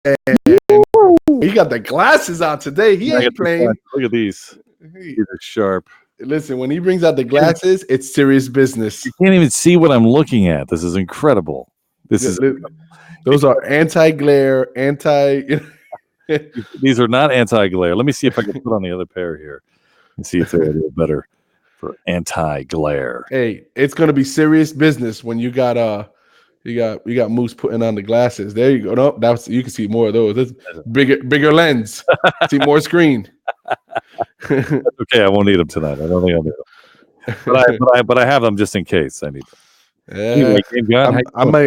He got the glasses on today. He ain't playing. Look at these. These are sharp. Listen, when he brings out the glasses, it's serious business. You can't even see what I'm looking at. This is incredible. Those are anti-glare, These are not anti-glare. Let me see if I can put on the other pair here and see if they're a little better for anti-glare. Hey, it's gonna be serious business when you got Moose putting on the glasses. There you go. No, you can see more of those. That's bigger lens. See more screen. Okay, I won't need them tonight. I don't think I'll need them. But I have them just in case I need them. Yeah. Anyway,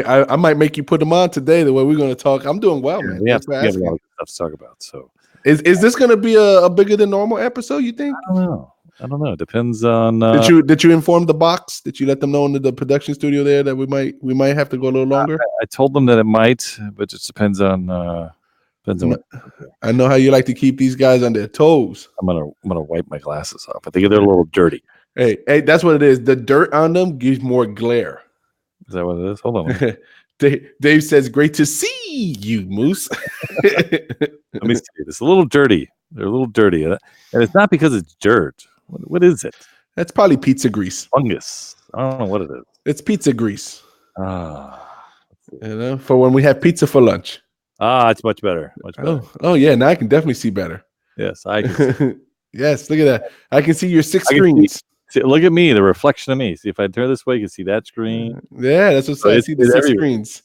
I might make you put them on today. The way we're going to talk, I'm doing well, man. We have a lot of stuff to talk about. So, is this going to be a bigger than normal episode? You think? I don't know. It depends on. Did you inform the box? Did you let them know in the production studio there that we might have to go a little longer? I told them that it might, but it just depends on. I know how you like to keep these guys on their toes. I'm gonna wipe my glasses off. I think they're a little dirty. Hey, that's what it is. The dirt on them gives more glare. Is that what it is? Hold on. Dave says, "Great to see you, Moose." Let me see. It's a little dirty. They're a little dirty, and it's not because it's dirt. What is it? That's probably pizza grease. Fungus. I don't know what it is. It's pizza grease. For when we have pizza for lunch. It's much better. Much better. Oh yeah. Now I can definitely see better. Yes, I can. Yes, look at that. I can see your 6 screens. Look at me, the reflection of me. See, if I turn this way, you can see that screen. Yeah, that's what I see. The 6 screens.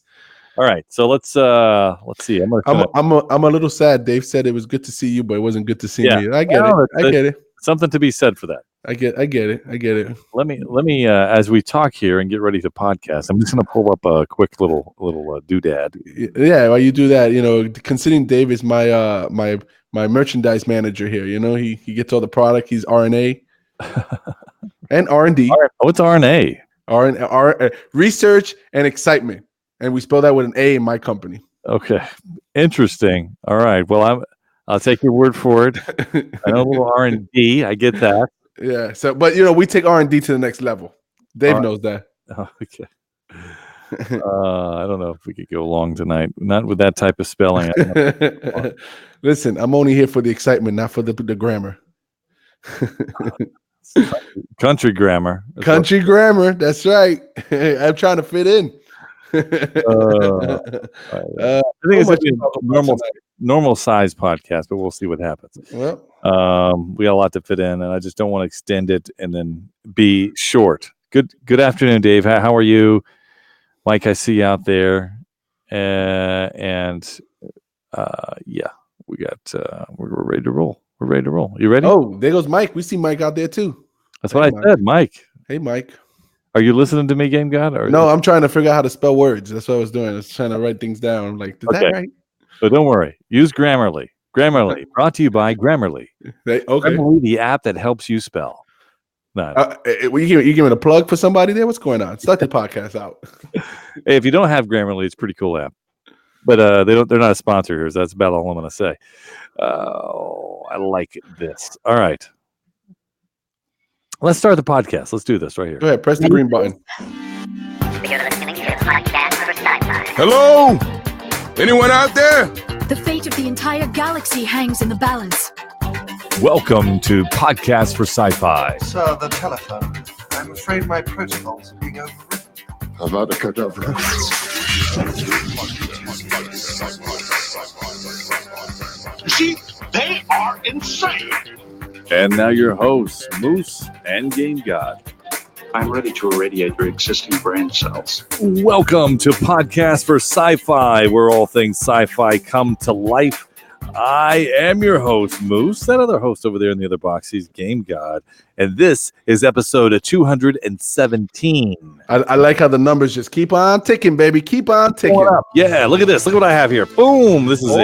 All right, so let's see. I'm a little sad. Dave said it was good to see you, but it wasn't good to see me. I get it. Something to be said for that. I get it. Let me as we talk here and get ready to podcast, I'm just gonna pull up a quick little doodad. Yeah, while you do that, considering Dave is my merchandise manager here, he gets all the product. He's R&A and R&D. What's R&A? Research and excitement, and we spell that with an A in my company. Okay, interesting. All right, well I'll take your word for it. I know a little R&D. I get that. Yeah. So, but we take R&D to the next level. Dave knows that. Oh, okay. I don't know if we could go long tonight. Not with that type of spelling. Listen, I'm only here for the excitement, not for the grammar. Country grammar. Country grammar. That's right. I'm trying to fit in. I think it's a normal size podcast, but we'll see what happens. Well, we got a lot to fit in, and I just don't want to extend it and then be short. Good afternoon, Dave. How are you? Mike, I see you out there. Yeah, we're ready to roll. We're ready to roll. You ready? Oh, there goes Mike. We see Mike out there too. That's what I said, Mike. Hey, Mike. Are you listening to me, Game God? No, I'm trying to figure out how to spell words. That's what I was doing. I was trying to write things down. Is that right? So don't worry. Use Grammarly. Grammarly, brought to you by Grammarly. Okay. Grammarly, the app that helps you spell. No. You giving a plug for somebody there? What's going on? Start the podcast out. Hey, if you don't have Grammarly, it's a pretty cool app. But they're not a sponsor here. So that's about all I'm going to say. I like this. All right. Let's start the podcast. Let's do this right here. Go ahead. Press the green button. You're listening to Podcast4Scifi. Hello? Anyone out there? The fate of the entire galaxy hangs in the balance. Welcome to Podcast4Sci-Fi. Sir, the telephone. I'm afraid my protocols are being overridden. About to cut off. See, they are insane. And now your hosts, Moose and Game God. I'm ready to irradiate your existing brain cells. Welcome to Podcast4Sci-Fi, where all things sci-fi come to life. I am your host, Moose. That other host over there in the other box, he's Game God. And this is episode 217. I like how the numbers just keep on ticking, baby. Keep on ticking. Yeah, look at this. Look what I have here. Boom. This is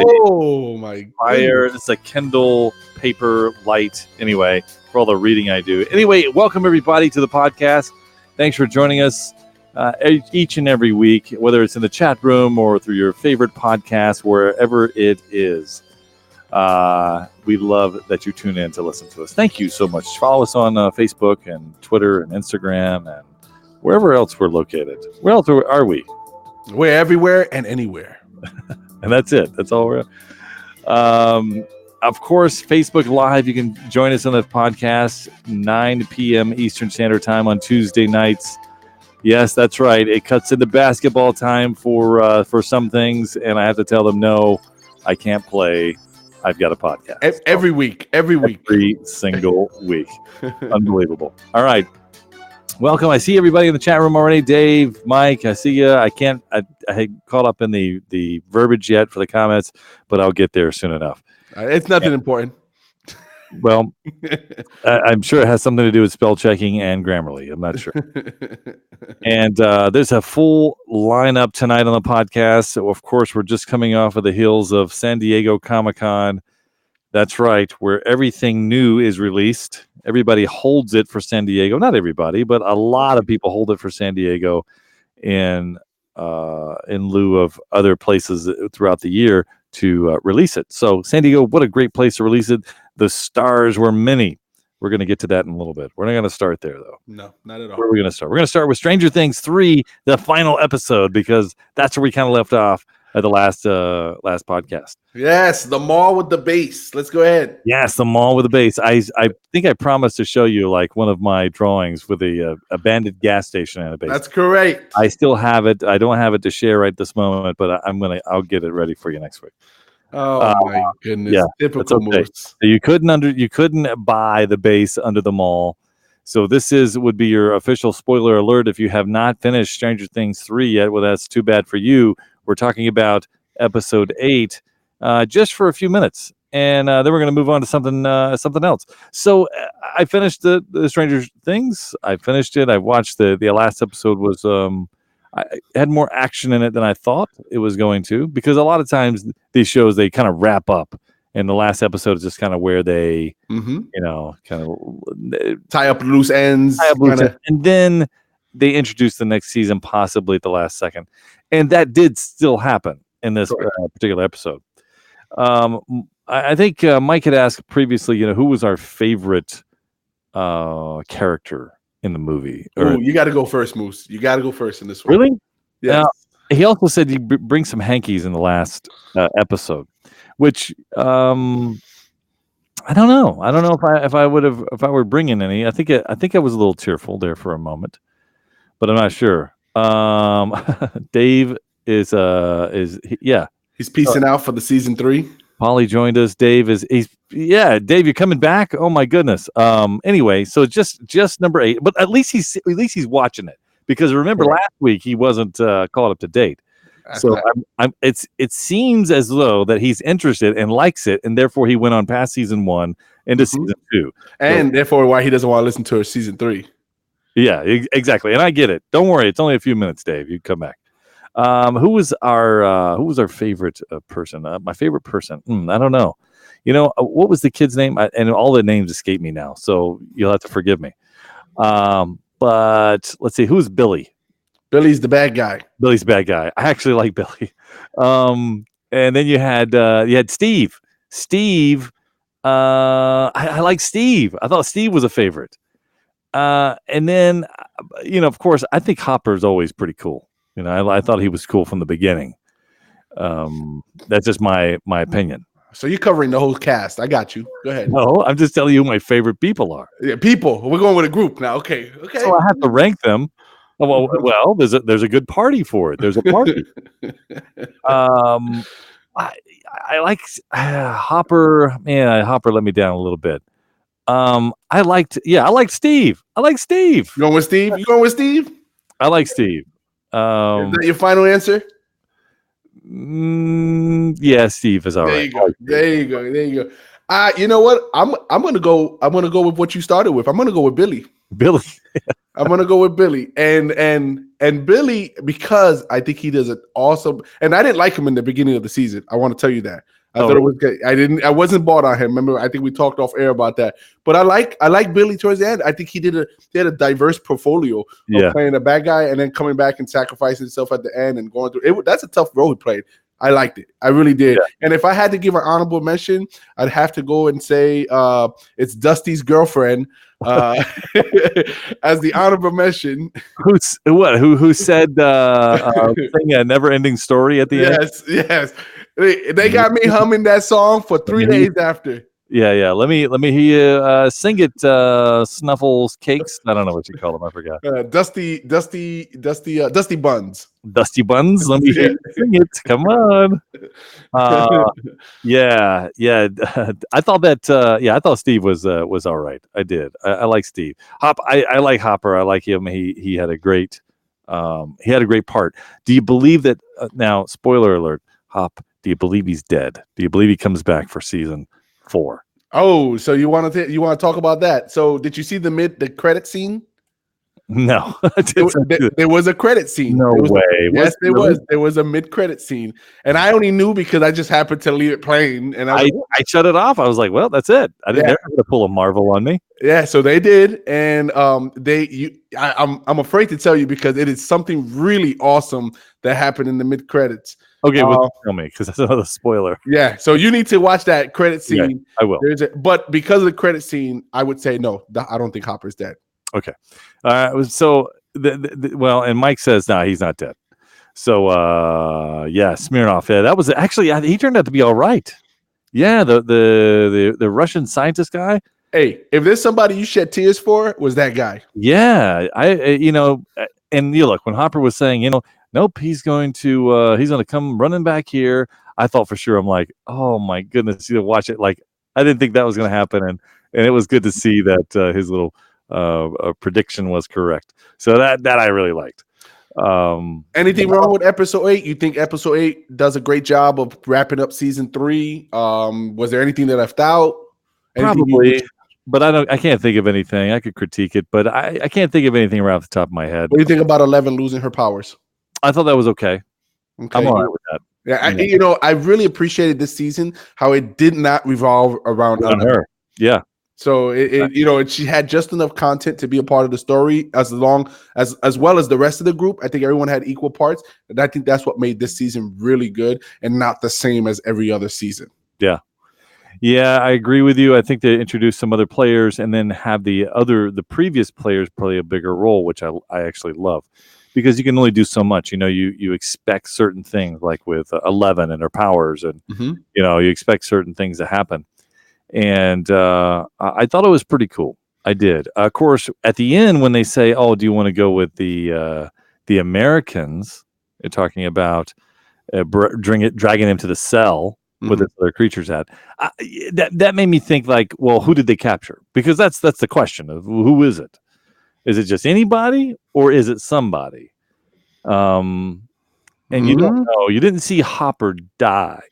my fire. It's a Kindle paper light. Anyway, for all the reading I do. Anyway, welcome everybody to the podcast. Thanks for joining us each and every week, whether it's in the chat room or through your favorite podcast, wherever it is. We love that you tune in to listen to us. Thank you so much. Follow us on Facebook and Twitter and Instagram and wherever else we're located. Where else are we? We're everywhere and anywhere. And that's it. That's all we're. Of course, Facebook Live. You can join us on the podcast 9 p.m. Eastern Standard Time on Tuesday nights. Yes, that's right. It cuts into basketball time for some things, and I have to tell them no, I can't play. I've got a podcast every week. Every single week. Unbelievable. All right. Welcome. I see everybody in the chat room already. Dave, Mike, I see you. I had caught up in the verbiage yet for the comments, but I'll get there soon enough. It's nothing important. Well, I'm sure it has something to do with spell checking and Grammarly. I'm not sure. And there's a full lineup tonight on the podcast. So, of course, we're just coming off of the heels of San Diego Comic-Con. That's right, where everything new is released. Everybody holds it for San Diego. Not everybody, but a lot of people hold it for San Diego in lieu of other places throughout the year to release it. So San Diego, what a great place to release it. The stars were many. We're going to get to that in a little bit. We're not going to start there, though. No, not at all. Where are we going to start? We're going to start with Stranger Things 3, the final episode, because that's where we kind of left off at the last podcast. Yes, the mall with the base. Let's go ahead. Yes, the mall with the base. I think I promised to show you like one of my drawings with a abandoned gas station and a base. That's correct. I still have it. I don't have it to share right this moment, but I'll get it ready for you next week. Oh my goodness! Yeah, typical okay. moves. So you couldn't buy the base under the mall. So this would be your official spoiler alert if you have not finished Stranger Things 3 yet. Well, that's too bad for you. We're talking about episode 8 just for a few minutes, and then we're going to move on to something else. So I finished the Stranger Things. I finished it. I watched the last episode was I had more action in it than I thought it was going to, because a lot of times these shows, they kind of wrap up, and the last episode is just kind of where they, tie up loose ends. And then they introduce the next season possibly at the last second. And that did still happen in this particular episode. I think Mike had asked previously, who was our favorite character in the movie. Oh, you got to go first, Moose. You got to go first in this one. Really? Yeah. He also said you bring some hankies in the last episode, which I don't know. I don't know if I were bringing any. I think I was a little tearful there for a moment, but I'm not sure. Dave is he's peacing out for the season 3. Polly joined us. Dave, Dave, you're coming back. Oh my goodness. Anyway, so just number 8, but at least he's watching it, because remember last week he wasn't caught up to date. So it seems as though that he's interested and likes it, and therefore he went on past season 1 into season 2, and therefore why he doesn't want to listen to season 3. Yeah, exactly. And I get it. Don't worry, it's only a few minutes, Dave. You come back. Who was our favorite person? My favorite person. I don't know. What was the kid's name? And all the names escape me now, so you'll have to forgive me. But let's see. Who's Billy? Billy's the bad guy. Billy's the bad guy. I actually like Billy. And then you had Steve. Steve. I like Steve. I thought Steve was a favorite. And then, of course, I think Hopper's always pretty cool. I thought he was cool from the beginning. That's just my opinion. So you're covering the whole cast. I got you. Go ahead. No, I'm just telling you who my favorite people are. Yeah, people. We're going with a group now. Okay. So I have to rank them. Well, there's a good party for it. There's a party. I like Hopper. Man, Hopper let me down a little bit. I liked Steve. I like Steve. You going with Steve? I like Steve. Is that your final answer? Yeah, Steve is all right. There you go. You know what? I'm gonna go with what you started with. I'm gonna go with Billy. I'm gonna go with Billy, and Billy, because I think he does it awesome. And I didn't like him in the beginning of the season. I want to tell you that. I thought it was good. I wasn't bought on him. Remember, I think we talked off air about that. But I like Billy towards the end. I think he had a diverse portfolio of playing a bad guy and then coming back and sacrificing himself at the end and going through it. That's a tough role he played. I liked it. I really did. Yeah. And if I had to give an honorable mention, I'd have to go and say it's Dusty's girlfriend as the honorable mention. Who said saying a never-ending story at the end? Yes. They got me humming that song for 3 days after. Yeah. Let me hear you sing it, Snuffles Cakes. I don't know what you call them. I forgot. Dusty Buns. Dusty Buns. Let me hear you sing it. Come on. Yeah. I thought that. I thought Steve was all right. I did. I like Steve. I like Hopper. I like him. He had a great part. Do you believe that? Now, spoiler alert. Hop. Do you believe he's dead? Do you believe he comes back for season 4? Oh, so you want to talk about that? So did you see the credit scene? No, there was a credit scene. No way. Yes, there was. There was a mid-credit scene, and I only knew because I just happened to leave it playing, and I shut it off. I was like, "Well, that's it." I didn't ever to pull a Marvel on me. Yeah, so they did, and I'm afraid to tell you because it is something really awesome that happened in the mid-credits. Okay, well, tell me because that's another spoiler. Yeah, so you need to watch that credit scene. Yeah, I will. But because of the credit scene, I would say no. I don't think Hopper's dead. Okay, so and Mike says no, he's not dead. So Smirnoff. Yeah, that was actually he turned out to be all right. Yeah, the Russian scientist guy. Hey, if there's somebody you shed tears for, was that guy? Yeah, and you look when Hopper was saying, nope, he's going to come running back here. I thought for sure. I'm like, oh my goodness, you watch it. Like I didn't think that was going to happen, and it was good to see that his little prediction was correct. So that I really liked. Anything wrong with episode 8? You think episode 8 does a great job of wrapping up season 3? Was there anything that left out? Probably. But I can't think of anything. I could critique it, but I can't think of anything right off the top of my head. What do you think about 11 losing her powers? I thought that was okay. I'm all right with that. Yeah, I really appreciated this season how it did not revolve around her. Yeah. So she had just enough content to be a part of the story as well as the rest of the group. I think everyone had equal parts, and I think that's what made this season really good and not the same as every other season. Yeah. Yeah, I agree with you. I think they introduced some other players and then have the previous players play a bigger role, which I actually love, because you can only do so much. You expect certain things, like with 11 and her powers, and you expect certain things to happen. And I thought it was pretty cool. I did. Of course, at the end when they say, "Oh, do you want to go with the Americans?" They're talking about dragging them to the cell with the other creatures at. That made me think like, well, who did they capture? Because that's the question of who is it? Is it just anybody or is it somebody? And you don't know. You didn't see Hopper die.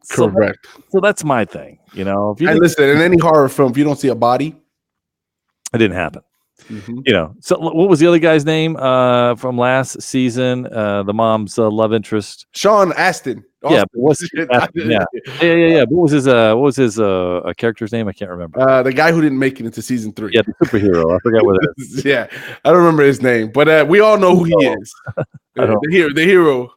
Correct. So that's my thing. If you listen, in any horror film, if you don't see a body, it didn't happen. So what was the other guy's name from last season? The mom's love interest, Sean Astin. Yeah, What was his character's name? I can't remember. The guy who didn't make it into season 3. Yeah, the superhero. I forgot what it is. Yeah, I don't remember his name, but we all know who he is. The hero.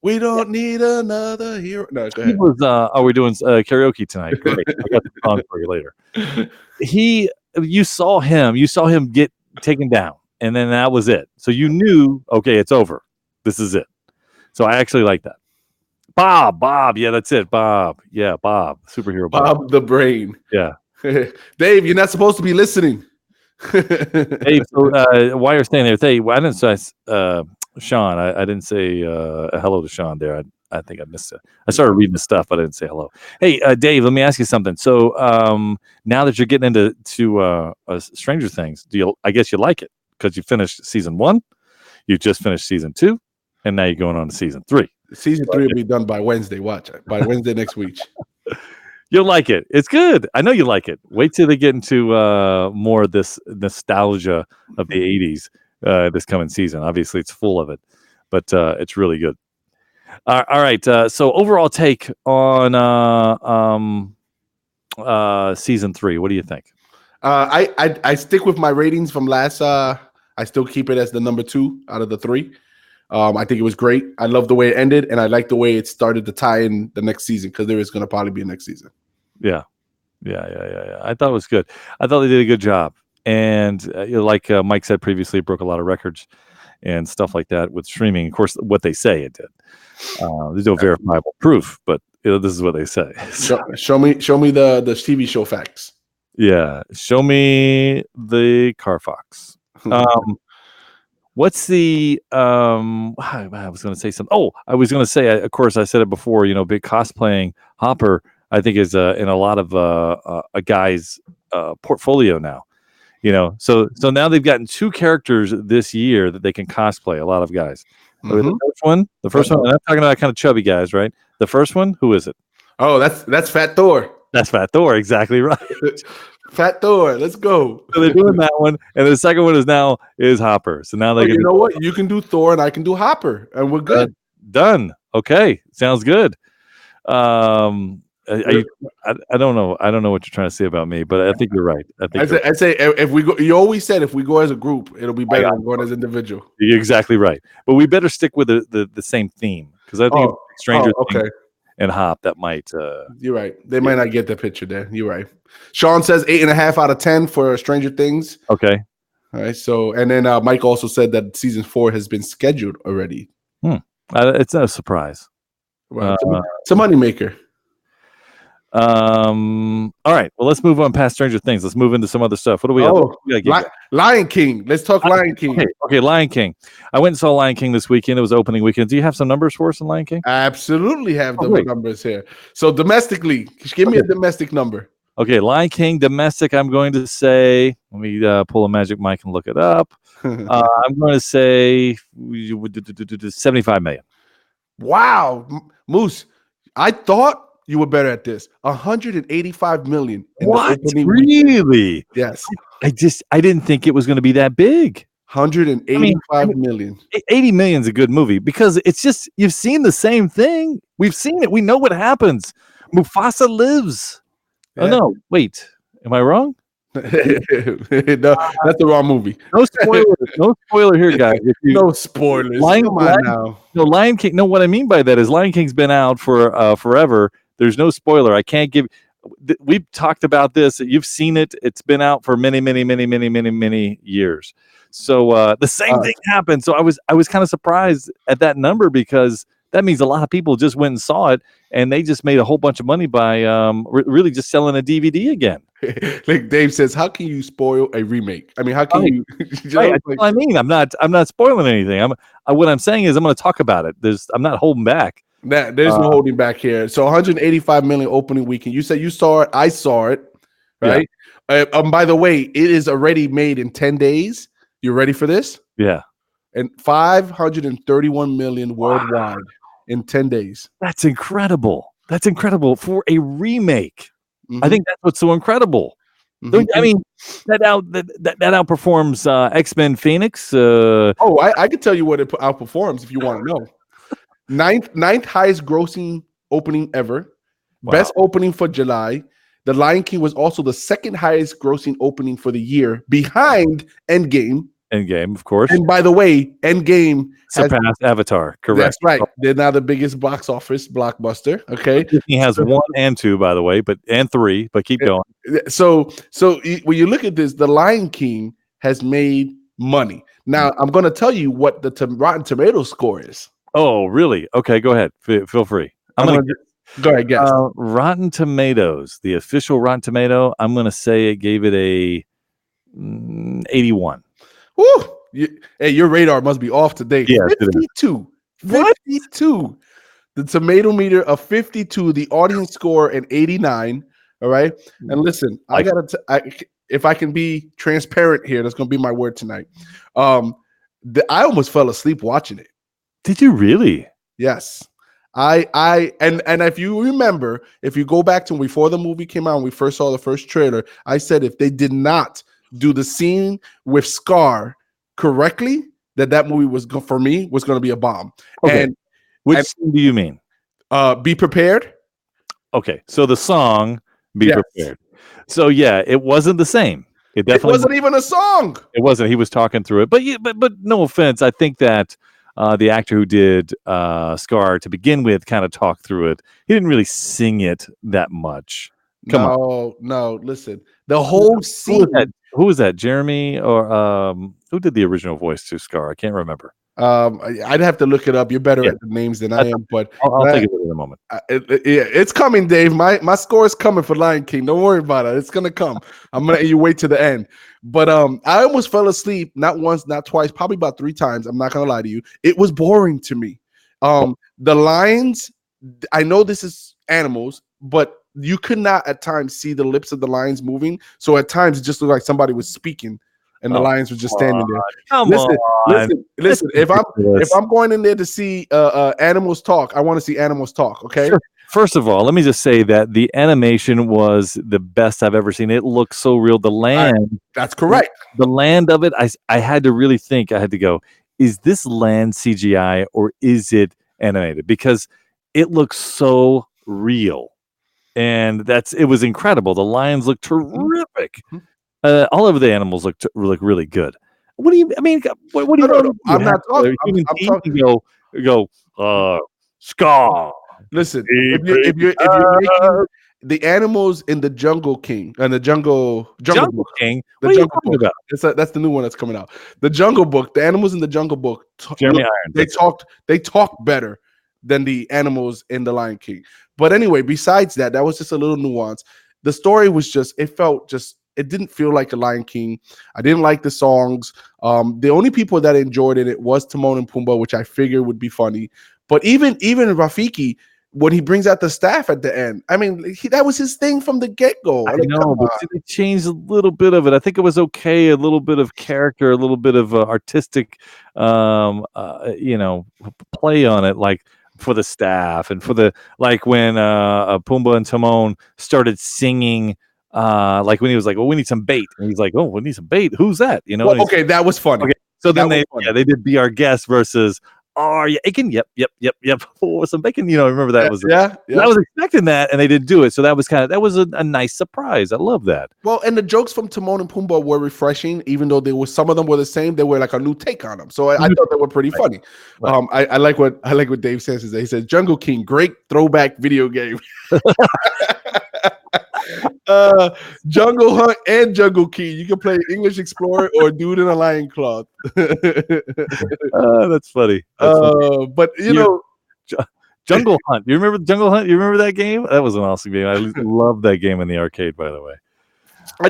We don't need another hero. No, go ahead. We're doing karaoke tonight. Great. I got the song for you later. You saw him get taken down, and then that was it. So you knew, okay, it's over. This is it. So I actually like that. Bob. Yeah, that's it. Bob. Yeah, Bob. Superhero Bob. Bob the Brain. Yeah. Dave, you're not supposed to be listening. Dave, so while you're staying there, I didn't say Sean. I didn't say hello to Sean there. I think I missed it. I started reading the stuff, but I didn't say hello. Hey, Dave, let me ask you something. So now that you're getting into Stranger Things, I guess you like it because you finished season 1, you just finished season 2, and now you're going on to season 3. Season 3 will be done by Wednesday. Watch it by Wednesday next week. You'll like it. It's good. I know you like it. Wait till they get into more of this nostalgia of the 80s this coming season. Obviously, it's full of it, but it's really good. All right. So overall take on season 3. What do you think? I stick with my ratings from last. I still keep it as the number 2 out of the 3. I think it was great. I love the way it ended, and I like the way it started to tie in the next season because there is going to probably be a next season. Yeah. I thought it was good. I thought they did a good job, and like Mike said previously, it broke a lot of records. and stuff like that with streaming. Of course, what they say it did. There's no verifiable proof, but this is what they say. Show me the TV show facts. Yeah, show me the Carfax. What's the I was going to say something. Oh, I was going to say, of course, I said it before. Big cosplaying Hopper, I think, is in a lot of a guy's portfolio now. So now they've gotten 2 characters this year that they can cosplay. A lot of guys. Mm-hmm. The first one. And I'm talking about kind of chubby guys, right? The first one, who is it? Oh, that's Fat Thor. That's Fat Thor, exactly right. Fat Thor, let's go. So they're doing that one, and the second one is Hopper. So now they you know what? You can do Thor, and I can do Hopper, and we're good. Done. Okay, sounds good. I don't know. I don't know what you're trying to say about me, but I think you're right. I say if we go, you always said if we go as a group, it'll be better than going as individual. You're exactly right. But we better stick with the same theme, because I think Stranger Things and Hop, that might. You're right. They might not get the picture there. You're right. Sean says 8.5 out of 10 for Stranger Things. Okay. All right. So, and then Mike also said that season 4 has been scheduled already. It's no surprise. Well, it's a moneymaker. All right. Well, let's move on past Stranger Things. Let's move into some other stuff. What do we have? Lion King. Let's talk Lion King. Okay, Lion King. I went and saw Lion King this weekend. It was opening weekend. Do you have some numbers for us in Lion King? I absolutely have the numbers here. So domestically, give me a domestic number. Okay, Lion King domestic. I'm going to say. Let me pull a magic mic and look it up. I'm going to say 75 million. Wow, Moose. I thought you were better at this. 185 million. What? Really? Yes. I didn't think it was going to be that big. 185 million. 80 million is a good movie because it's just, you've seen the same thing. We've seen it. We know what happens. Mufasa lives. Yeah. Oh, no. Wait. Am I wrong? No, that's the wrong movie. No spoiler. No spoiler here, guys. No spoilers. Come on now. No, Lion King. No, what I mean by that is Lion King's been out for forever. There's no spoiler. I can't give. We've talked about this. You've seen it. It's been out for many years. So the same thing happened. So I was kind of surprised at that number because that means a lot of people just went and saw it, and they just made a whole bunch of money by really just selling a DVD again. Like Dave says, how can you spoil a remake? I mean, how can you? Right. I mean, I'm not spoiling anything. What I'm saying is I'm going to talk about it. I'm not holding back. There's no holding back here. So 185 million opening weekend. You said you saw it. I saw it. Right. Yeah. By the way, it is already made in 10 days. You ready for this? Yeah. And 531 million worldwide in 10 days. That's incredible. That's incredible for a remake. Mm-hmm. I think that's what's so incredible. Mm-hmm. I mean, that outperforms X-Men Phoenix. I can tell you what it outperforms if you want to know. Ninth highest grossing opening ever. Wow. Best opening for July. The Lion King was also the second highest grossing opening for the year, behind Endgame. Endgame, of course. And by the way, Endgame surpassed Avatar. Correct. That's right. They're now the biggest box office blockbuster. Okay. He has 1 and 2, by the way, and 3. But keep going. So when you look at this, the Lion King has made money. Now I'm going to tell you what the Rotten Tomatoes score is. Oh, really? Okay, go ahead. Feel free. Go ahead, guess. Rotten Tomatoes, the official Rotten Tomato, I'm going to say it gave it a 81. Woo! Hey, your radar must be off today. Yeah, 52. What? 52. The tomato meter of 52. The audience score an 89. All right. And listen, if I can be transparent here, that's going to be my word tonight. I almost fell asleep watching it. Did you really? Yes. And if you remember, if you go back to before the movie came out and we first saw the first trailer, I said if they did not do the scene with Scar correctly, that movie was going to be a bomb. Okay. And which scene do you mean? Be Prepared. Okay, so the song "Be Prepared." So yeah, it wasn't the same. It definitely wasn't even a song. It wasn't. He was talking through it, but no offense. I think that the actor who did Scar to begin with kind of talked through it. He didn't really sing it that much. Come on. No. Listen, the whole scene. Who was that? Jeremy or Who did the original voice to Scar? I can't remember. I'd have to look it up. You're better Yeah. at the names than I am, but I'll think of it in a moment. it's coming, Dave. My score is coming for Lion King. Don't worry about it. It's gonna come. I'm gonna let you wait to the end. But I almost fell asleep, not once, not twice, probably about 3 times. I'm not gonna lie to you. It was boring to me. The lions, I know this is animals, but you could not at times see the lips of the lions moving. So at times it just looked like somebody was speaking and the lions were just standing there. Come Listen. If Ridiculous. I'm going in there to see animals talk, I want to see animals talk. Okay. Sure. First of all, let me just say that the animation was the best I've ever seen. It looked so real. The land, That's correct. the land of it, I had to really think. I had to go, is this land CGI or is it animated? Because it looks so real. And it was incredible. The lions looked terrific. All of the animals look really good. What do you? I mean, what do you? No. I'm not talking. I'm talking. Go. Scar. Listen, if you're making the animals in the Jungle King and the Jungle Book, King. the What are you Jungle talking Book. about? That's the new one that's coming out. The Jungle Book. The animals in the Jungle Book. Jeremy Irons. They talked better than the animals in the Lion King. But anyway, besides that was just a little nuance. The story was it didn't feel like a Lion King. I didn't like the songs. The only people that enjoyed it was Timon and Pumbaa, which I figured would be funny. But even Rafiki, when he brings out the staff at the end, I mean, that was his thing from the get-go. I know, but they changed a little bit of it. I think it was okay. A little bit of character, a little bit of artistic, play on it, like for the staff and for the when Pumbaa and Timon started singing. Like when he was like, "Oh, we need some bait," and he's like, "Oh, we need some bait. Who's that?" You know. Well, okay, that was funny. Okay, so then they did Be Our Guest versus Aiken. Yep. For some bacon. You know, remember that was yeah. I was expecting that, and they didn't do it. So that was a nice surprise. I love that. Well, and the jokes from Timon and Pumbaa were refreshing, even though some of them were the same. They were like a new take on them. So I thought they were pretty funny. Right. I like what Dave says. He says Jungle King, great throwback video game. Jungle Hunt and Jungle King. You can play English Explorer or Dude in a Lion Cloth. That's funny. But Jungle Hunt. You remember Jungle Hunt? You remember that game? That was an awesome game. I love that game in the arcade, by the way. I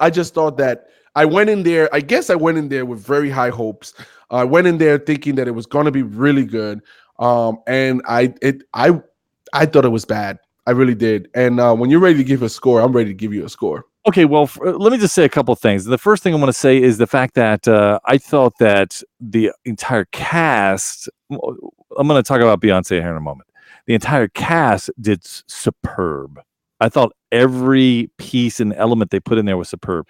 just thought that I went in there. I guess I went in there with very high hopes. I went in there thinking that it was going to be really good. And I thought it was bad. I really did. And when you're ready to give a score, I'm ready to give you a score. Okay, well, let me just say a couple of things. The first thing I want to say is the fact that I thought that the entire cast, I'm going to talk about Beyonce here in a moment. The entire cast did superb. I thought every piece and element they put in there was superb.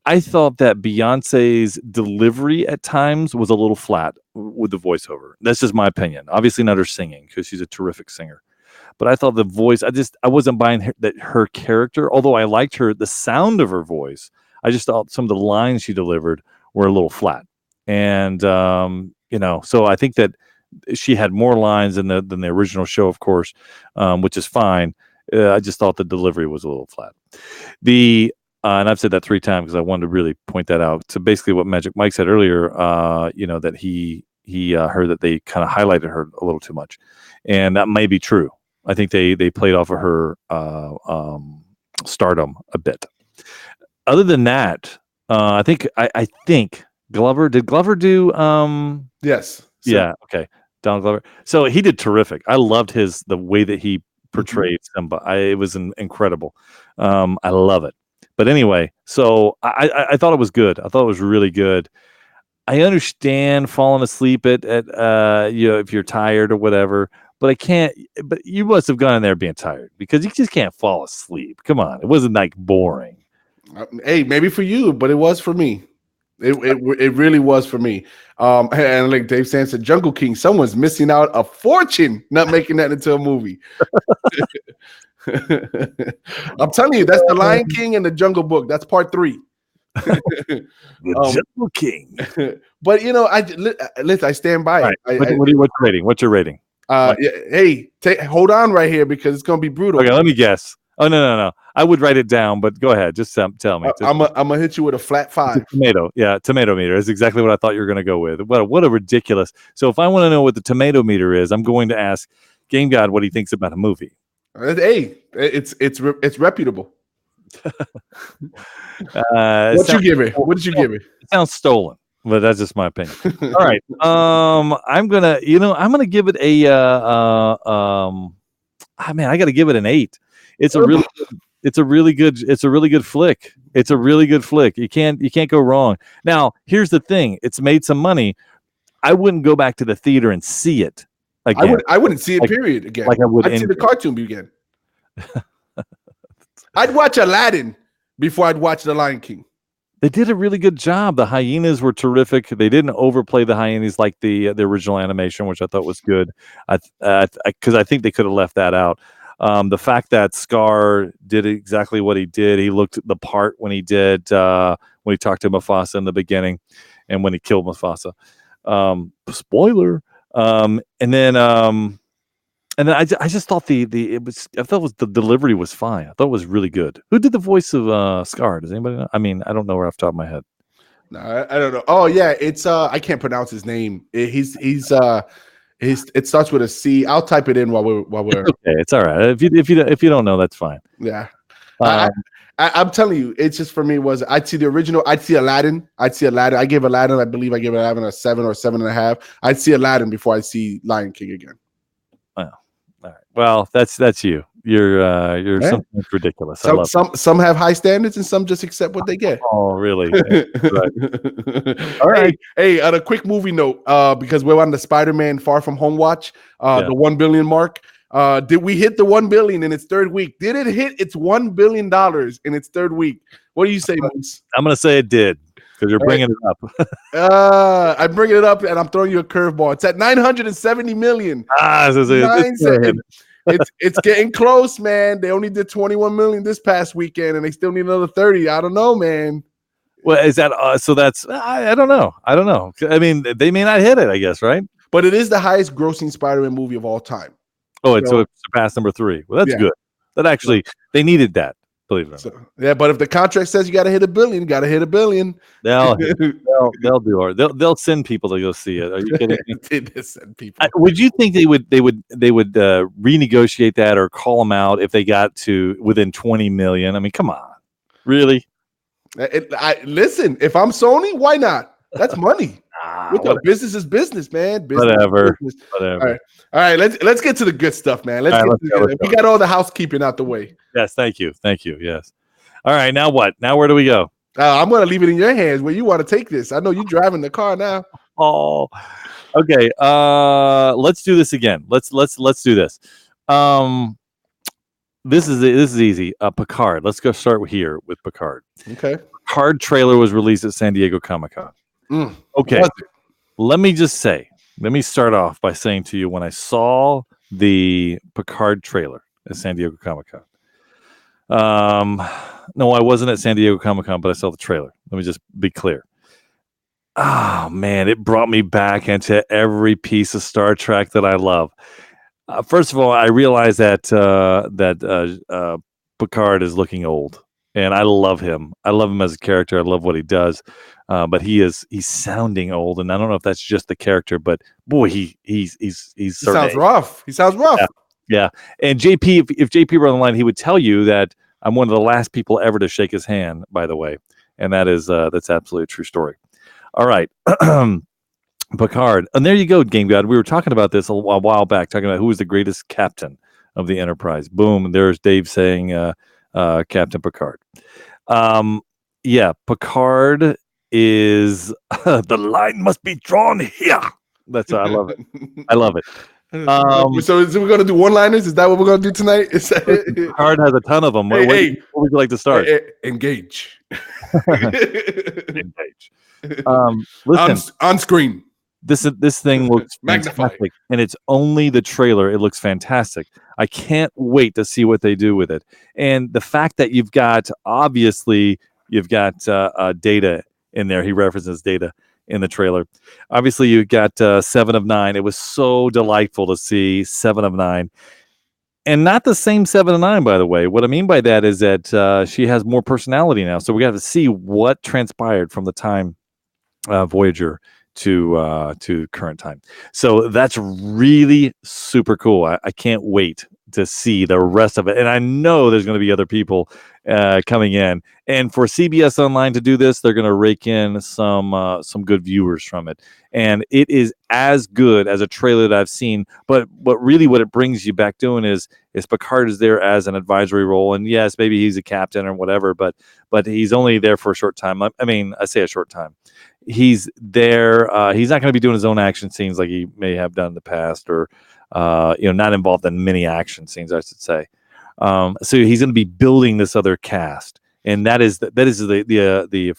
I thought that Beyonce's delivery at times was a little flat with the voiceover. That's just my opinion. Obviously not her singing, because she's a terrific singer. But I thought the voice, I wasn't buying her character, although I liked the sound of her voice. I just thought some of the lines she delivered were a little flat. And, so I think that she had more lines than the original show, of course, which is fine. I just thought the delivery was a little flat. And I've said that 3 times because I wanted to really point that out. So basically what Magic Mike said earlier, that he heard that they kind of highlighted her a little too much. And that may be true. I think they played off of her stardom a bit. Other than that, I think Glover, did Glover do yes. Yeah, okay. Donald Glover. So he did terrific. I loved the way that he portrayed Simba. It was incredible. I love it. But anyway, so I thought it was good. I thought it was really good. I understand falling asleep at if you're tired or whatever. But I can't. But you must have gone in there being tired because you just can't fall asleep. Come on, it wasn't like boring. Hey, maybe for you, but it was for me. It really was for me. And like Dave Sands said, Jungle King, someone's missing out a fortune not making that into a movie. I'm telling you, that's the Lion King and the Jungle Book. That's part 3. Jungle King. But I stand by right. it. What's your rating? Hey, hold on right here because it's gonna be brutal. Okay, let me guess. Oh no. I would write it down, but go ahead. Just tell me. I'm gonna hit you with a flat 5. Tomato. Yeah, tomato meter is exactly what I thought you were going to go with. What a ridiculous. So if I want to know what the tomato meter is, I'm going to ask Game God what he thinks about a movie. Hey, it's reputable. What you give it? What did you give it? It sounds stolen, but that's just my opinion. All right. I'm gonna give it a I gotta give it an 8. It's a really good flick. It's a really good flick. You can't go wrong. Now, here's the thing. It's made some money. I wouldn't go back to the theater and see it again. I wouldn't see it, period, again. Like I would. I'd see the cartoon again. I'd watch Aladdin before I'd watch The Lion King. They did a really good job. The hyenas were terrific. They didn't overplay the hyenas like the original animation, which I thought was good. Because I think they could have left that out. The fact that Scar did exactly what he did, he looked the part when he did when he talked to Mufasa in the beginning, and when he killed Mufasa. Spoiler. And then I just thought the delivery was fine. I thought it was really good. Who did the voice of Scar? Does anybody know? I mean, I don't know right off the top of my head. No, I don't know. Oh yeah, it's I can't pronounce his name. It starts with a C. I'll type it in while we're. Okay, it's all right. If you don't know, that's fine. Yeah, I'm telling you, it's just for me was I'd see the original. I'd see Aladdin. I gave Aladdin. I believe I gave Aladdin a 7 or 7.5. I'd see Aladdin before I see Lion King again. Wow. All right. Well, that's you. You're something ridiculous. Some have high standards and some just accept what they get. Oh, really? Right. All right. Hey, on a quick movie note, because we're on the Spider-Man Far From Home watch, the 1 billion mark. Did we hit the 1 billion in its third week? Did it hit its $1 billion in its third week? What do you say, Moose? I'm going to say it did because you're bringing it up. I'm bringing it up and I'm throwing you a curveball. It's at 970 million. It's getting close, man. They only did 21 million this past weekend, and they still need another 30. I don't know, man. Well, is that so? That's I don't know. I mean, they may not hit it, I guess, right? But it is the highest grossing Spider-Man movie of all time. Oh, so it surpassed number 3. Well, that's good. That actually they needed that. Believe it or not. Yeah, but if the contract says you got to hit $1 billion, you got to hit $1 billion. They'll do it. They'll send people to go see it. Are you kidding me? They send people. Would you think they would renegotiate that or call them out if they got to within 20 million? I mean, come on, really? Listen, if I'm Sony, why not? That's money. Business is business, man. Whatever. All right. Let's get to the good stuff, man. We got all the housekeeping out the way. Yes, thank you. Yes. All right. Now what? Now where do we go? I'm going to leave it in your hands where you want to take this. I know you're driving the car now. Oh, okay. Let's do this again. Let's do this. This is easy. Picard. Let's go start here with Picard. Okay. Picard trailer was released at San Diego Comic-Con. Okay. Let me start off by saying to you, when I saw the Picard trailer at San Diego Comic-Con, no, I wasn't at San Diego Comic-Con, but I saw the trailer. Let me just be clear. Oh man, it brought me back into every piece of Star Trek that I love. First of all, I realized that Picard is looking old, and I love him. I love him as a character. I love what he does. But he's sounding old, and I don't know if that's just the character, but boy, he sounds rough. He sounds rough. Yeah. And JP, if JP were on the line, he would tell you that I'm one of the last people ever to shake his hand, by the way, and that's absolutely a true story. All right, Picard, and there you go, Game God. We were talking about this a while back, talking about who was the greatest captain of the Enterprise. Boom, there's Dave saying Captain Picard. Yeah, Picard is the line must be drawn here. I love it. I love it. So we're gonna do one-liners? Is that what we're gonna do tonight? Picard has a ton of them. Where would you like to start? Engage. Engage. Listen, on screen. This thing looks fantastic, and it's only the trailer. It looks fantastic. I can't wait to see what they do with it. And the fact that you've got Data in there. He references Data in the trailer. Obviously, you got 7 of 9. It was so delightful to see 7 of 9. And not the same 7 of 9, by the way. What I mean by that is that she has more personality now. So we got to see what transpired from the time Voyager to current time. So that's really super cool. I can't wait to see the rest of it. And I know there's going to be other people coming in. And for CBS Online to do this, they're going to rake in some good viewers from it. And it is as good as a trailer that I've seen. But really what it brings you back doing is Picard is there as an advisory role. And yes, maybe he's a captain or whatever, but he's only there for a short time. I mean, I say a short time. He's there. He's not going to be doing his own action scenes like he may have done in the past, or not involved in many action scenes, I should say. So he's going to be building this other cast, and that is the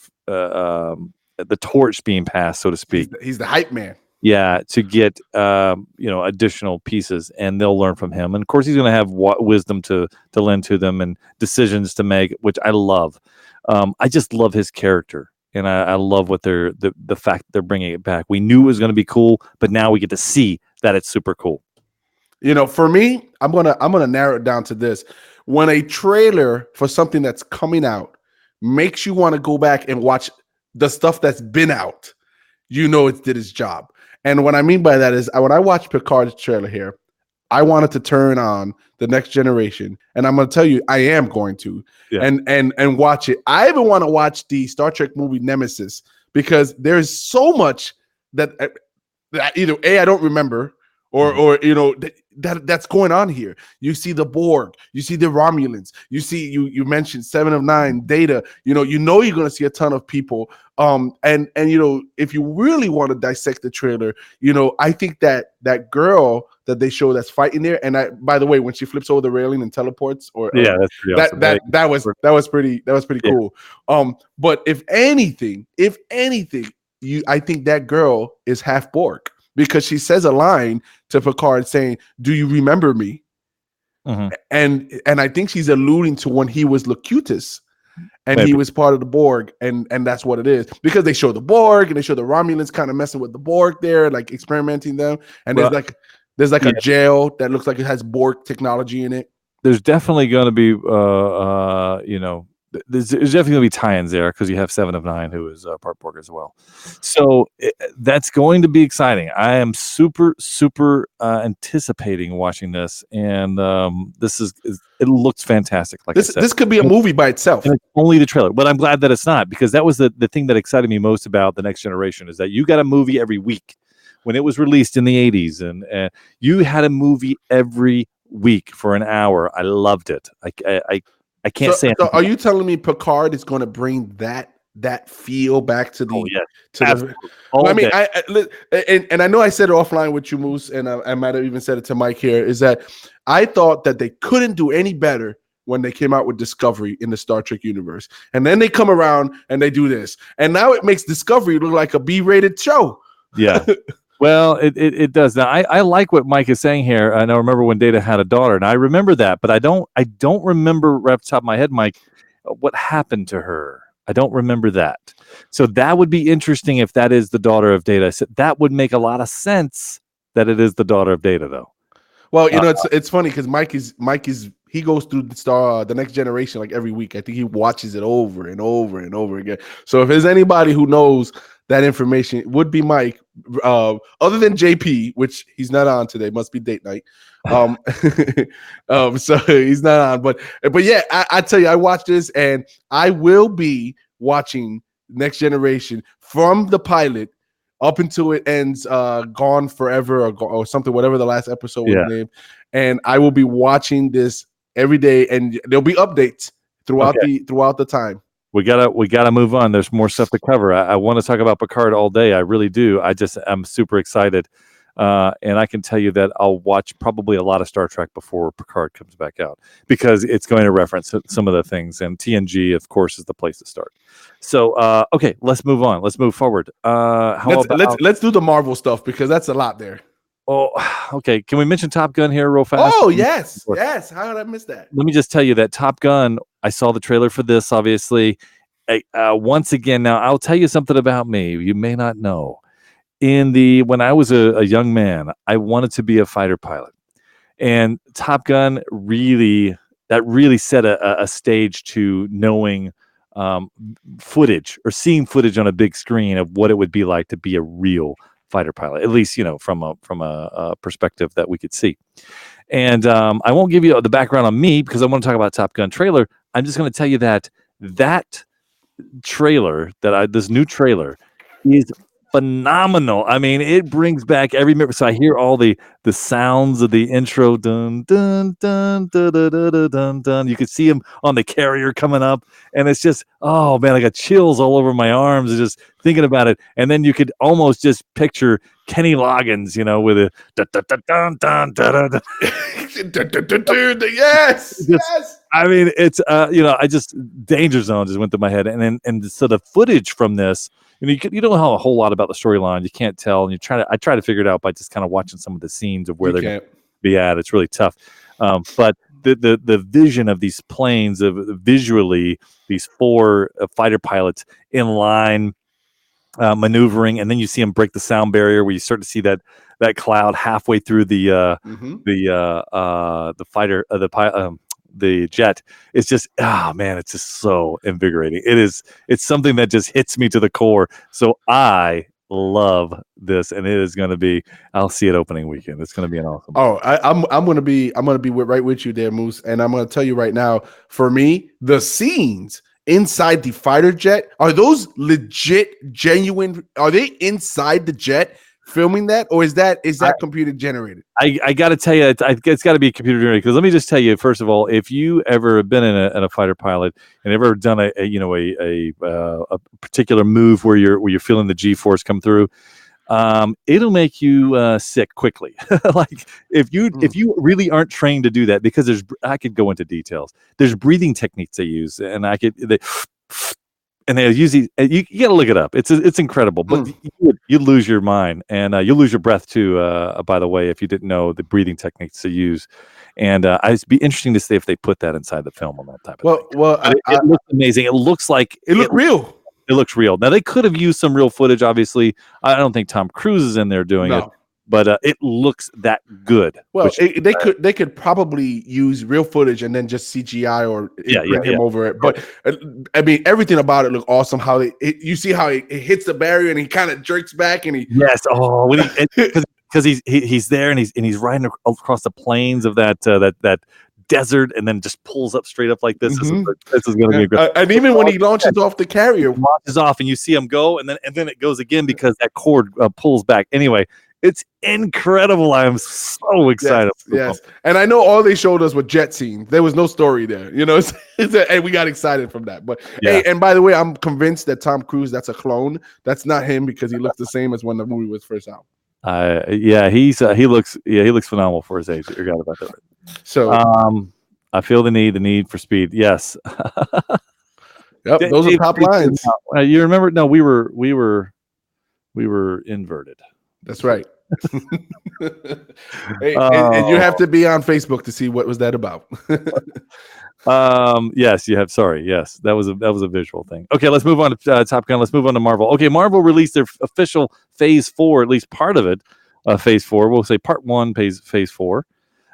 torch being passed, so to speak. He's the hype man. Yeah, to get additional pieces, and they'll learn from him. And of course, he's going to have wisdom to lend to them and decisions to make, which I love. I just love his character. And I love what the fact they're bringing it back. We knew it was going to be cool, but now we get to see that it's super cool. For me, I'm gonna narrow it down to this: when a trailer for something that's coming out makes you want to go back and watch the stuff that's been out, it did its job. And what I mean by that is, when I watched Picard's trailer here, I wanted to turn on The Next Generation, and I'm going to tell you, I am going to, and watch it. I even want to watch the Star Trek movie Nemesis, because there's so much that either I don't remember, or that's going on here. You see the Borg, you see the Romulans, you mentioned 7 of 9 Data. You're going to see a ton of people. And if you really want to dissect the trailer, I think that girl that they show that's fighting there, and by the way, when she flips over the railing and teleports, that's pretty awesome. that was pretty cool. But if anything, I think that girl is half Borg, because she says a line to Picard saying, "Do you remember me?" Mm-hmm. And I think she's alluding to when he was Locutus. And he was part of the Borg, and that's what it is, because they show the Borg and they show the Romulans kind of messing with the Borg there, like experimenting them. And there's a jail that looks like it has Borg technology in it. There's definitely going to be, there's definitely going to be tie-ins there, because you have 7 of 9 who is part Borg as well. So that's going to be exciting. I am super, super anticipating watching this, and it looks fantastic. Like this could be a movie by itself. And it's only the trailer, but I'm glad that it's not, because that was the thing that excited me most about The Next Generation, is that you got a movie every week. When it was released in the 80s, and you had a movie every week for an hour. I loved it. I can't say. So are you telling me Picard is going to bring that feel back to the? Oh, yeah. To the. And I know I said it offline with you, Moose, and I might have even said it to Mike here. Is that I thought that they couldn't do any better when they came out with Discovery in the Star Trek universe, and then they come around and they do this, and now it makes Discovery look like a B-rated show. Yeah. Well, it does. Now, I like what Mike is saying here, and I remember when Data had a daughter, and I remember that, but I don't remember right off the top of my head, Mike, what happened to her. I don't remember that. So that would be interesting if that is the daughter of Data. So that would make a lot of sense that it is the daughter of Data, though. Well, it's funny because Mike is he goes through the Next Generation like every week. I think he watches it over and over and over again. So if there's anybody who knows that information, it would be Mike. Other than JP, which he's not on today, must be date night. So he's not on. But yeah, I tell you, I watched this, and I will be watching Next Generation from the pilot up until it ends, Gone Forever or something, whatever the last episode was named. And I will be watching this every day, and there'll be updates throughout the time. We gotta move on. There's more stuff to cover. I want to talk about Picard all day. I really do. I'm super excited, and I can tell you that I'll watch probably a lot of Star Trek before Picard comes back out, because it's going to reference some of the things, and TNG, of course, is the place to start. So, okay, let's move on. Let's move forward. Let's do the Marvel stuff, because that's a lot there. Oh, okay. Can we mention Top Gun here real fast? Oh, yes. How did I miss that? Let me just tell you that Top Gun, I saw the trailer for this, obviously. Once again, now I'll tell you something about me you may not know. When I was a young man, I wanted to be a fighter pilot. And Top Gun really set a stage to knowing footage or seeing footage on a big screen of what it would be like to be a real fighter pilot, at least from a perspective that we could see. And I won't give you the background on me because I want to talk about Top Gun trailer. I'm just going to tell you that trailer, this new trailer, is phenomenal. I mean, it brings back every memory. So I hear all the sounds of the intro, dun dun dun dun dun dun dun dun. You could see him on the carrier coming up, and it's just, oh man, I got chills all over my arms just thinking about it. And then you could almost just picture Kenny Loggins, with a dun dun dun dun dun. Yes, yes. I mean, it's I just Danger Zone just went through my head, and so the footage from this, you don't know a whole lot about the storyline. You can't tell, and I try to figure it out by just kind of watching some of the scenes of where they're going to be at. It's really tough, but the vision of these planes, of visually these 4 fighter pilots in line, maneuvering, and then you see them break the sound barrier, where you start to see that cloud halfway through the fighter, the jet. It's just, it's just so invigorating. It's something that just hits me to the core. So I love this, and it is going to be, I'll see it opening weekend. It's going to be an awesome. Oh, I'm going to be right with you there, Moose. And I'm going to tell you right now, for me, the scenes inside the fighter jet, are those legit, genuine? Are they inside the jet filming that, or is that computer generated? I got to tell you, it's got to be computer generated, because let me just tell you, first of all, if you ever been in a fighter pilot and ever done a particular move where you're feeling the G-force come through, it'll make you sick quickly. Like if you really aren't trained to do that, because I could go into details. There's breathing techniques they use, and and they use these. You got to look it up. It's incredible, but you lose your mind, and you lose your breath too. By the way, if you didn't know the breathing techniques to use, and it'd be interesting to see if they put that inside the film on that type of thing. Well, it looks amazing. It looks like it looked real. It looks real. Now they could have used some real footage. Obviously, I don't think Tom Cruise is in there doing it, but it looks that good. Well, they could probably use real footage and then just CGI or bring him over it. But I mean, everything about it looked awesome. How you see how it hits the barrier and he kind of jerks back and he because he's there and he's riding across the plains of that desert, and then just pulls up straight up like this. Mm-hmm. This is going to be great. And even when he launches off the carrier, launches off, and you see him go, and then it goes again because that cord pulls back. Anyway, it's incredible. I am so excited. Yes. And I know all they showed us were jet scenes. There was no story there, and we got excited from that. But hey, and by the way, I'm convinced that Tom Cruise, that's a clone. That's not him, because he looks the same as when the movie was first out. He looks phenomenal for his age. You forgot about that. So I feel the need for speed. Yes. Yep, those are top lines. You remember? No, we were inverted. That's right. Hey, and you have to be on Facebook to see what was that about. Yes, you have. Sorry. Yes, that was a visual thing. Okay, let's move on to Top Gun. Let's move on to Marvel. Okay, Marvel released their official Phase 4, at least part of it. Phase 4. We'll say Part 1, Phase 4.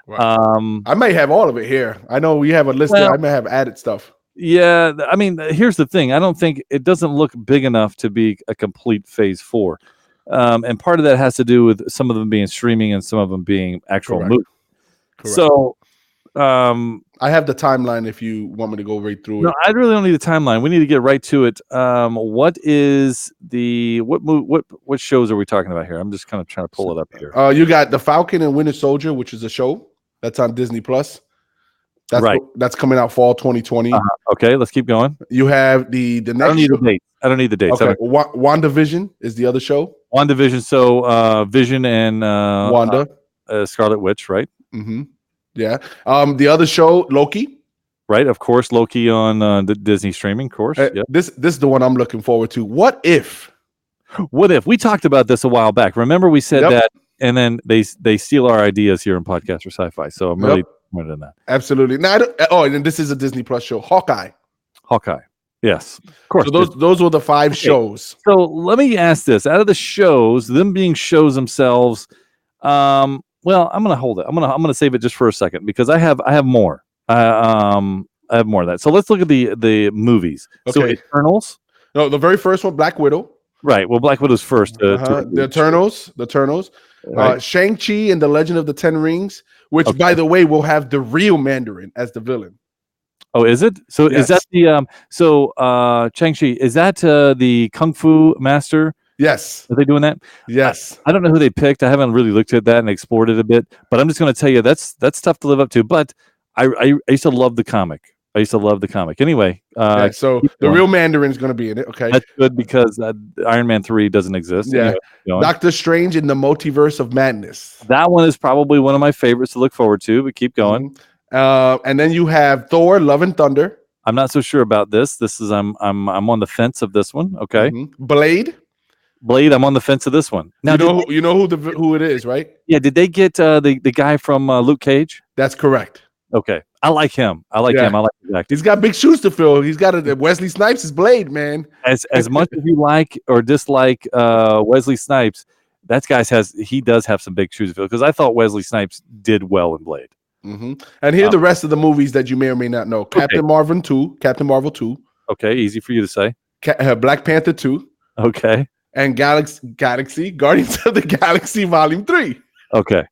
Wow. I may have all of it here. I know we have a list there. I may have added stuff. Yeah, I mean, here's the thing. I don't think it doesn't look big enough to be a complete Phase 4. And part of that has to do with some of them being streaming and some of them being actual movies. So I have the timeline if you want me to go right through it. No, I really don't need a timeline. We need to get right to it. What shows are we talking about here? I'm just kind of trying to pull it up here. You got The Falcon and Winter Soldier, which is a show that's on Disney Plus. That's right. That's coming out fall 2020. Okay, let's keep going. You have the next. I don't need the dates. Okay. WandaVision is the other show. WandaVision. So Vision and Wanda, Scarlet Witch, right? Mm-hmm. Yeah. The other show, Loki. Right, of course, Loki on the Disney streaming, of course. Yep. This is the one I'm looking forward to. What if we talked about this a while back? Remember, we said that, and then they steal our ideas here in Podcast4Scifi. So I'm really disappointed in that. Absolutely. Now, and then this is a Disney Plus show, Hawkeye. Yes, of course. So those were the 5 shows. So let me ask this: out of the shows, them being shows themselves, Well, I'm gonna hold it. I'm gonna save it just for a second because I have more. I have more of that. So let's look at the movies. So Okay. Eternals. No, the very first one, Black Widow. Right. Well, Black Widow's first. The Eternals. Right. Shang-Chi and the Legend of the Ten Rings, which, by the way, will have the real Mandarin as the villain. Oh, is it? So is that the Shang-Chi? Is that the Kung Fu master? Yes. Are they doing that? Yes. I don't know who they picked. I haven't really looked at that and explored it a bit. But I'm just going to tell you that's tough to live up to. But I used to love the comic. Anyway, so the real Mandarin is going to be in it. Okay, that's good because Iron Man 3 doesn't exist. Yeah, anyway, Doctor Strange in the Multiverse of Madness. That one is probably one of my favorites to look forward to. But keep going. And then you have Thor: Love and Thunder. I'm not so sure about this. This is I'm on the fence of this one. Okay, Blade. I'm on the fence of this one. Now, you know who it is, right? Yeah. Did they get the guy from Luke Cage? That's correct. Okay, I like him. I like him. He's got big shoes to fill. He's got Wesley Snipes' Blade, man. As much as you like or dislike Wesley Snipes, that guy does have some big shoes to fill. Because I thought Wesley Snipes did well in Blade. Mm-hmm. And here are the rest of the movies that you may or may not know: Captain Marvel 2. Okay, easy for you to say. Black Panther 2. Okay. And Galaxy Guardians of the Galaxy Volume 3. Okay.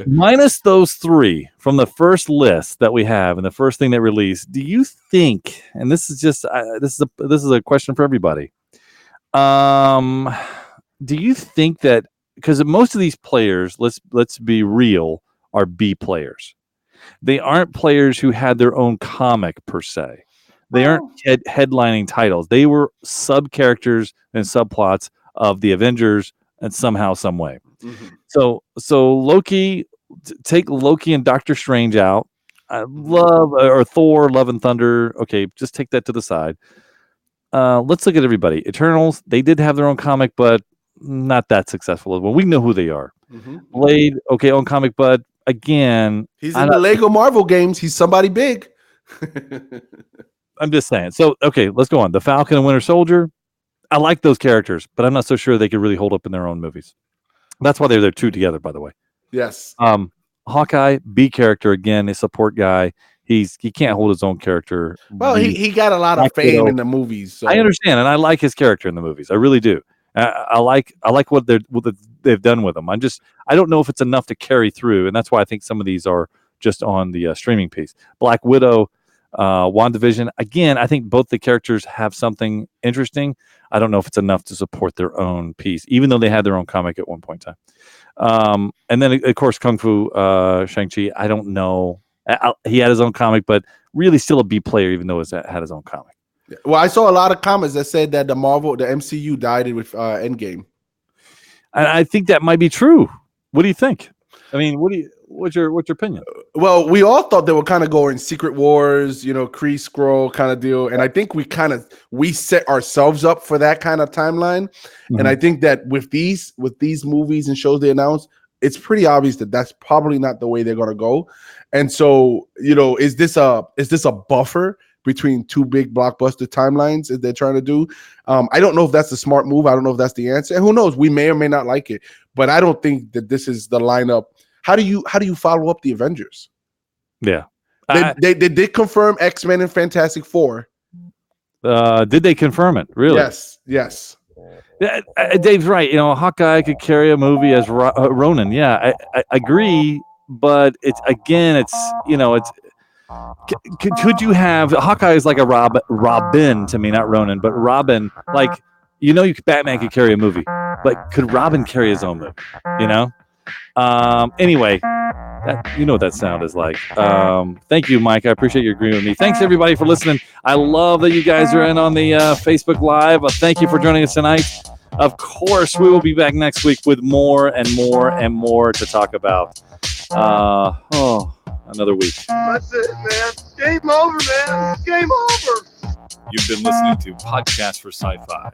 Minus those three from the first list that we have and the first thing that released, do you think, and this is just this is a question for everybody, do you think that, because most of these players, let's be real, are B players. They aren't players who had their own comic per se. They aren't headlining titles. They were sub characters and subplots of the Avengers and somehow, some way. Mm-hmm. So Loki, take Loki and Doctor Strange out. I love, or Thor, Love and Thunder. Okay, just take that to the side. Let's look at everybody. Eternals, they did have their own comic, but not that successful. Well, we know who they are. Mm-hmm. Blade, okay, own comic, but again, he's in the Lego Marvel games. He's somebody big. I'm just saying. So, okay, let's go on. The Falcon and Winter Soldier, I like those characters, but I'm not so sure they could really hold up in their own movies. That's why they're two together, by the way. Yes. Hawkeye, B character, again, a support guy. He can't hold his own character. Well, he got a lot of fame in the movies. So. I understand, and I like his character in the movies. I really do. I like what they've done with him. I don't know if it's enough to carry through, and that's why I think some of these are just on the streaming piece. Black Widow, WandaVision. Again, I think both the characters have something interesting. I don't know if it's enough to support their own piece, even though they had their own comic at one point in time. And then, of course, Kung Fu, Shang-Chi. I don't know. He had his own comic, but really still a B player, even though he had his own comic. Well, I saw a lot of comments that said that the MCU died with Endgame. And I think that might be true. What do you think? I mean, what's your opinion? Well, we all thought they were kind of going Secret Wars, Kree Skrull kind of deal, and I think we set ourselves up for that kind of timeline. Mm-hmm. And I think that with these movies and shows they announced, it's pretty obvious that that's probably not the way they're going to go. And so, is this a buffer between two big blockbuster timelines that they're trying to do? I don't know if that's a smart move. I don't know if that's the answer. And who knows? We may or may not like it, but I don't think that this is the lineup. How do you follow up the Avengers? Yeah, they did confirm X-Men and Fantastic Four. Did they confirm it? Really? Yes. Dave's right. Hawkeye could carry a movie as Ronan. Yeah, I agree. But could you have Hawkeye is like a Robin to me, not Ronan, but Robin. Like Batman could carry a movie, but could Robin carry his own movie? Anyway, what that sound is like. Thank you, Mike. I appreciate you agreeing with me. Thanks everybody for listening. I love that you guys are in on the Facebook Live. Thank you for joining us tonight. Of course, we will be back next week with more and more and more to talk about. Another week. That's it, man. Game over, man. Game over. You've been listening to Podcast for Sci-Fi.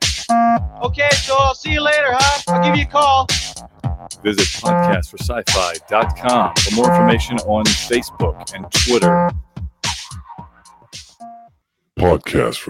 Okay, so I'll see you later, huh? I'll give you a call. Visit podcastforsci-fi.com for more information on Facebook and Twitter. Podcast